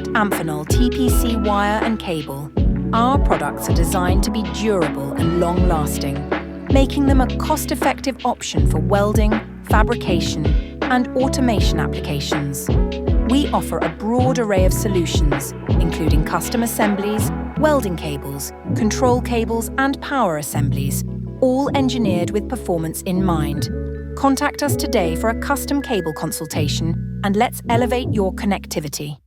At Amphenol TPC wire and cable, our products are designed to be durable and long-lasting, making them a cost-effective option for welding, fabrication, and automation applications. We offer a broad array of solutions, including custom assemblies, welding cables, control cables, and power assemblies, all engineered with performance in mind. Contact us today for a custom cable consultation, and let's elevate your connectivity.